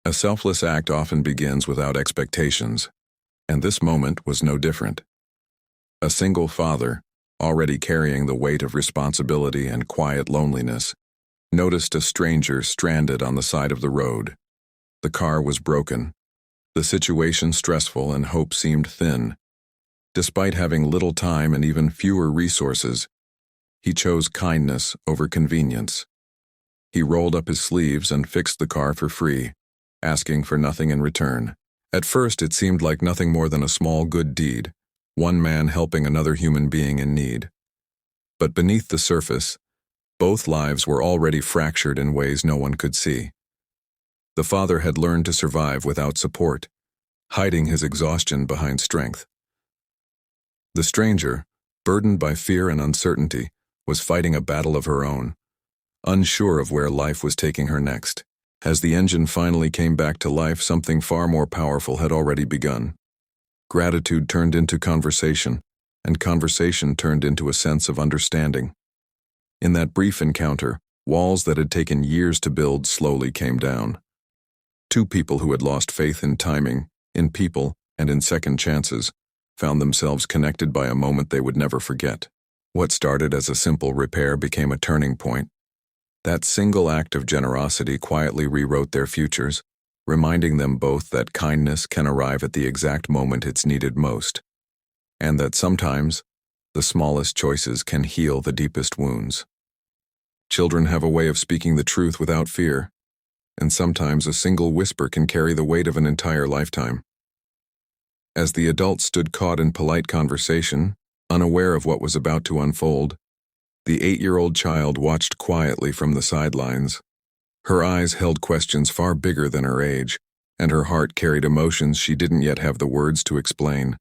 A selfless act often begins without expectations, and this moment was no different. A single father, already carrying the weight of responsibility and quiet loneliness, noticed a stranger stranded on the side of the road. The car was broken, the situation stressful, and hope seemed thin. Despite having little time and even fewer resources, he chose kindness over convenience. He rolled up his sleeves and fixed the car for free, asking for nothing in return. At first, it seemed like nothing more than a small good deed, one man helping another human being in need. But beneath the surface, both lives were already fractured in ways no one could see. The father had learned to survive without support, hiding his exhaustion behind strength. The stranger, burdened by fear and uncertainty, was fighting a battle of her own, unsure of where life was taking her next. As the engine finally came back to life, something far more powerful had already begun. Gratitude turned into conversation, and conversation turned into a sense of understanding. In that brief encounter, walls that had taken years to build slowly came down. Two people who had lost faith in timing, in people, and in second chances, found themselves connected by a moment they would never forget. What started as a simple repair became a turning point. That single act of generosity quietly rewrote their futures, reminding them both that kindness can arrive at the exact moment it's needed most, and that sometimes the smallest choices can heal the deepest wounds. Children have a way of speaking the truth without fear, and sometimes a single whisper can carry the weight of an entire lifetime. As the adult stood caught in polite conversation, unaware of what was about to unfold, the 8-year-old child watched quietly from the sidelines. Her eyes held questions far bigger than her age, and her heart carried emotions she didn't yet have the words to explain.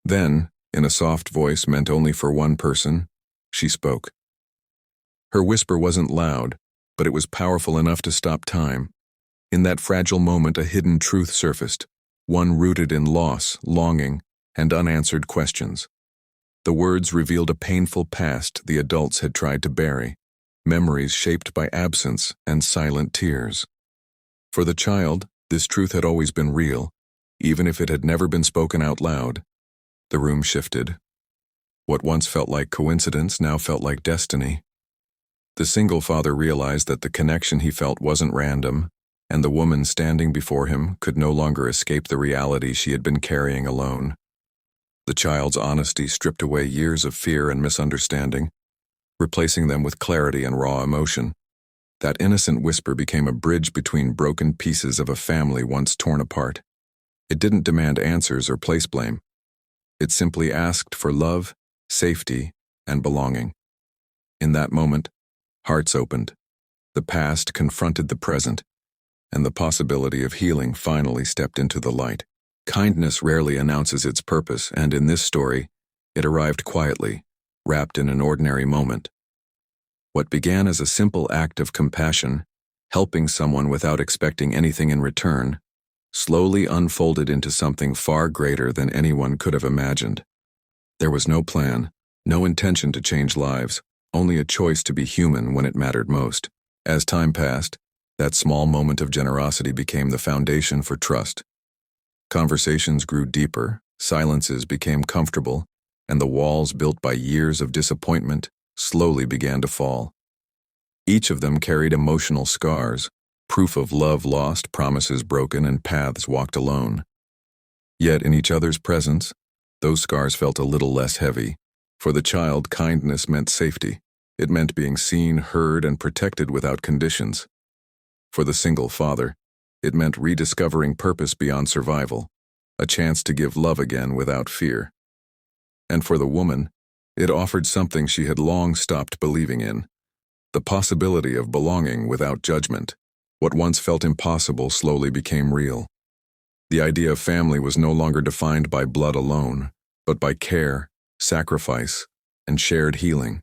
Then, in a soft voice meant only for one person, she spoke. Her whisper wasn't loud, but it was powerful enough to stop time. In that fragile moment, a hidden truth surfaced, one rooted in loss, longing, and unanswered questions. The words revealed a painful past the adults had tried to bury, memories shaped by absence and silent tears. For the child, this truth had always been real, even if it had never been spoken out loud. The room shifted. What once felt like coincidence now felt like destiny. The single father realized that the connection he felt wasn't random, and the woman standing before him could no longer escape the reality she had been carrying alone. The child's honesty stripped away years of fear and misunderstanding, replacing them with clarity and raw emotion. That innocent whisper became a bridge between broken pieces of a family once torn apart. It didn't demand answers or place blame. It simply asked for love, safety, and belonging. In that moment, hearts opened. The past confronted the present, and the possibility of healing finally stepped into the light. Kindness rarely announces its purpose, and in this story, it arrived quietly, wrapped in an ordinary moment. What began as a simple act of compassion, helping someone without expecting anything in return, slowly unfolded into something far greater than anyone could have imagined. There was no plan, no intention to change lives, only a choice to be human when it mattered most. As time passed, that small moment of generosity became the foundation for trust. Conversations grew deeper, silences became comfortable, and the walls built by years of disappointment slowly began to fall. Each of them carried emotional scars, proof of love lost, promises broken, and paths walked alone. Yet in each other's presence, those scars felt a little less heavy. For the child, kindness meant safety. It meant being seen, heard, and protected without conditions. For the single father, it meant rediscovering purpose beyond survival, a chance to give love again without fear. And for the woman, it offered something she had long stopped believing in, the possibility of belonging without judgment. What once felt impossible slowly became real. The idea of family was no longer defined by blood alone, but by care, sacrifice, and shared healing.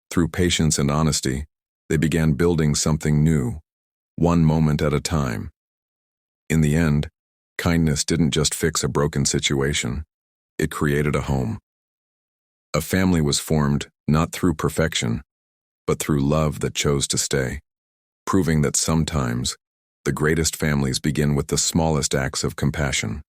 Through patience and honesty, they began building something new, one moment at a time. In the end, kindness didn't just fix a broken situation, it created a home. A family was formed not through perfection, but through love that chose to stay, proving that sometimes The greatest families begin with the smallest acts of compassion.